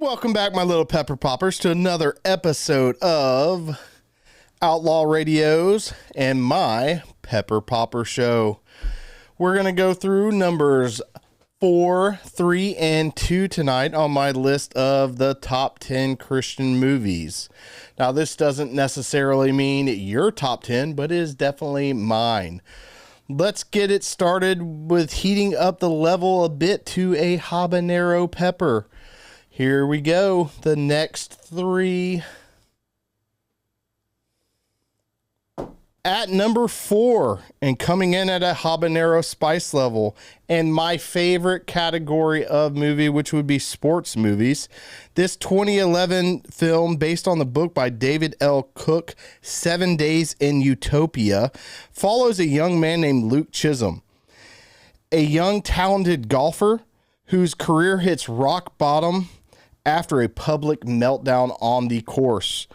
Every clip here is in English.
Welcome back, my little pepper poppers, to another episode of Outlaw Radios and my Pepper Popper Show. We're going to go through numbers 4, 3, and 2 tonight on my list of the top 10 Christian movies. Now, this doesn't necessarily mean your top 10, but it is definitely mine. Let's get it started with heating up the level a bit to a habanero pepper. Here we go. The next 3. At number 4, and coming in at a habanero spice level, and my favorite category of movie, which would be sports movies. This 2011 film, based on the book by David L. Cook, 7 Days in Utopia, follows a young man named Luke Chisholm, a young talented golfer whose career hits rock bottom after a public meltdown on the course.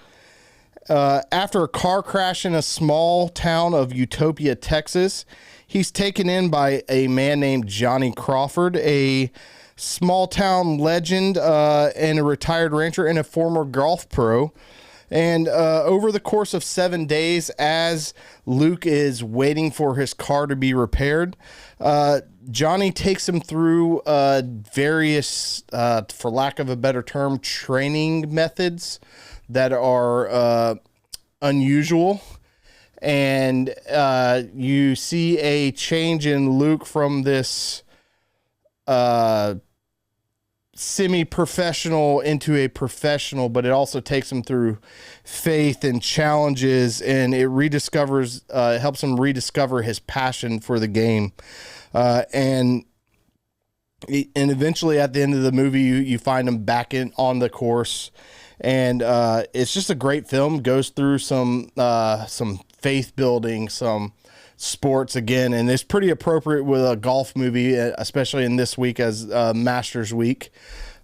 After a car crash in a small town of Utopia, Texas, he's taken in by a man named Johnny Crawford, a small town legend and a retired rancher and a former golf pro. And over the course of 7 days, as Luke is waiting for his car to be repaired, Johnny takes him through various, for lack of a better term, training methods that are unusual. And you see a change in Luke from this semi-professional into a professional, but it also takes him through faith and challenges, and it helps him rediscover his passion for the game. And eventually at the end of the movie, you find him back on the course. And it's just a great film. Goes through some faith building, some sports again, and it's pretty appropriate with a golf movie, especially in this week as Masters Week,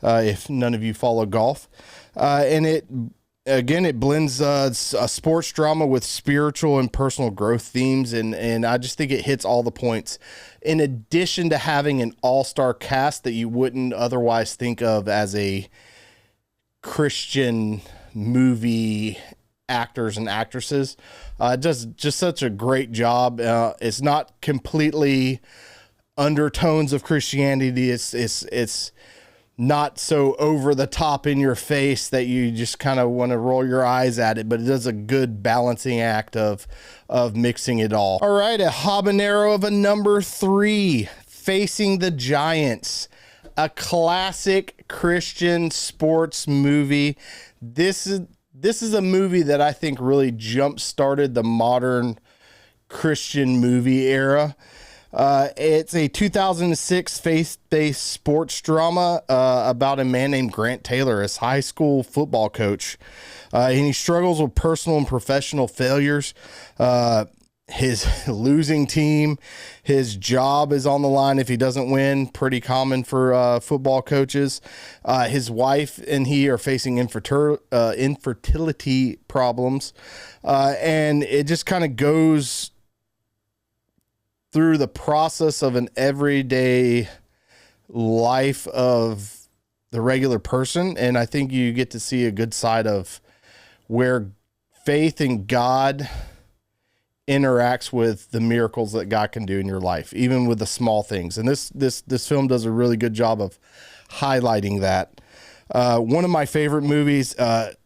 if none of you follow golf. And it blends a sports drama with spiritual and personal growth themes, and I just think it hits all the points. In addition to having an all-star cast that you wouldn't otherwise think of as a Christian movie actors and actresses, does just such a great job. It's not completely undertones of Christianity. It's not so over the top in your face that you just kind of want to roll your eyes at it, but it does a good balancing act of mixing it all. All right, a habanero of a number 3, Facing the Giants. A classic Christian sports movie. This is a movie that I think really jump-started the modern Christian movie era. It's a 2006 faith-based sports drama about a man named Grant Taylor, his high school football coach. And he struggles with personal and professional failures. His losing team, his job is on the line if he doesn't win, pretty common for football coaches. His wife and he are facing infertility problems, and it just kind of goes through the process of an everyday life of the regular person, and I think you get to see a good side of where faith in God interacts with the miracles that God can do in your life, even with the small things. And this film does a really good job of highlighting that. One of my favorite movies,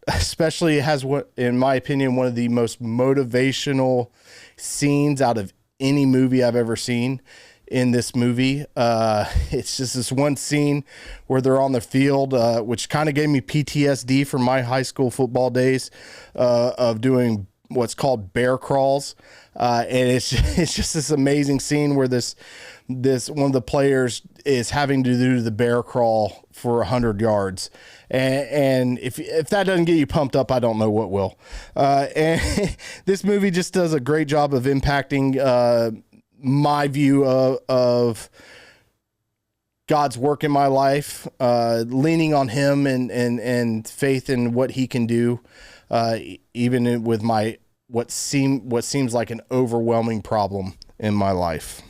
especially has what, in my opinion, one of the most motivational scenes out of any movie I've ever seen. In this movie, it's just this one scene where they're on the field, which kind of gave me PTSD from my high school football days, of doing what's called bear crawls. And it's just this amazing scene where this one of the players is having to do the bear crawl for 100 yards. And if that doesn't get you pumped up, I don't know what will. And this movie just does a great job of impacting my view of God's work in my life, leaning on him and faith in what he can do, even with what seems like an overwhelming problem in my life.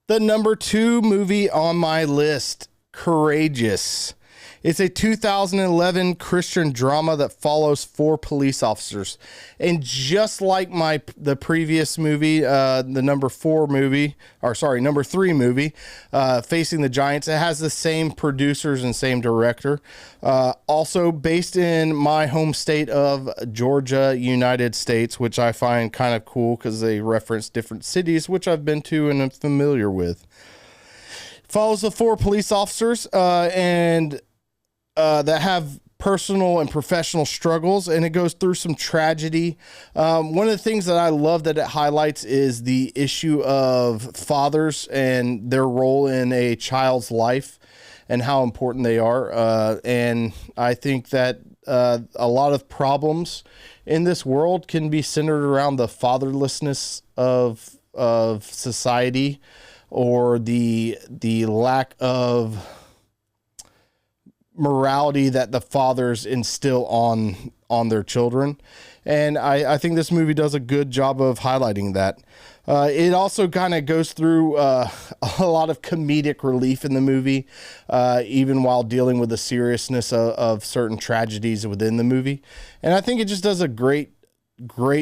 The number 2 movie on my list, Courageous. It's a 2011 Christian drama that follows 4 police officers. And just like the previous movie, the number 3 movie, Facing the Giants, it has the same producers and same director. Also based in my home state of Georgia, United States, which I find kind of cool because they reference different cities, which I've been to and I'm familiar with. Follows the 4 police officers that have personal and professional struggles, and it goes through some tragedy. One of the things that I love that it highlights is the issue of fathers and their role in a child's life and how important they are. And I think that a lot of problems in this world can be centered around the fatherlessness of society, or the lack of morality that the fathers instill on their children. And I think this movie does a good job of highlighting that. It also kind of goes through a lot of comedic relief in the movie, even while dealing with the seriousness of certain tragedies within the movie. And I think it just does a great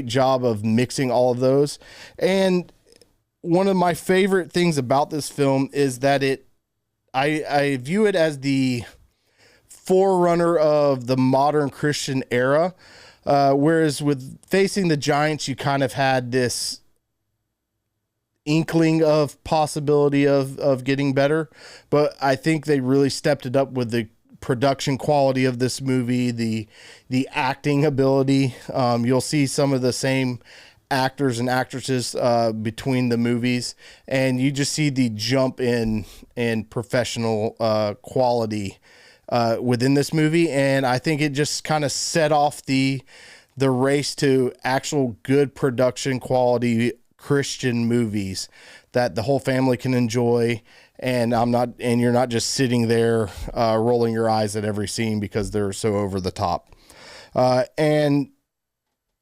job of mixing all of those. And one of my favorite things about this film is that I view it as the forerunner of the modern Christian era. Whereas with Facing the Giants, you kind of had this inkling of possibility of getting better, but I think they really stepped it up with the production quality of this movie, the acting ability. You'll see some of the same actors and actresses between the movies, and you just see the jump in professional quality within this movie. And I think it just kind of set off the race to actual good production quality Christian movies that the whole family can enjoy. And you're not just sitting there rolling your eyes at every scene because they're so over the top. And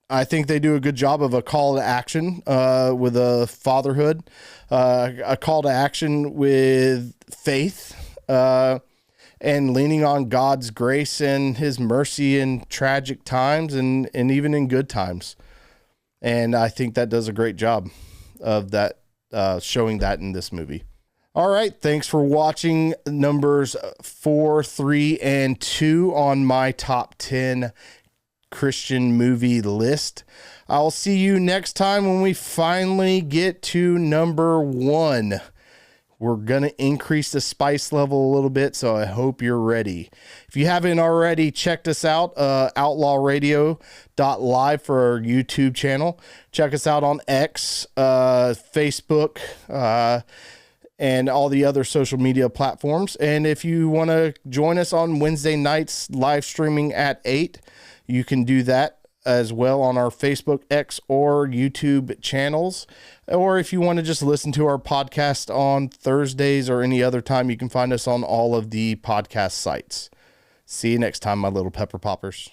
I think they do a good job of a call to action with a fatherhood, a call to action with faith, and leaning on God's grace and his mercy in tragic times and even in good times. And I think that does a great job of that, showing that in this movie. All right. Thanks for watching numbers 4, 3, and 2 on my top 10 Christian movie list. I'll see you next time when we finally get to number 1. We're going to increase the spice level a little bit, so I hope you're ready. If you haven't already checked us out, outlawradio.live for our YouTube channel. Check us out on X, Facebook, and all the other social media platforms. And if you want to join us on Wednesday nights live streaming at 8, you can do that as well on our Facebook, X, or YouTube channels. Or if you want to just listen to our podcast on Thursdays or any other time, you can find us on all of the podcast sites. See you next time, my little pepper poppers.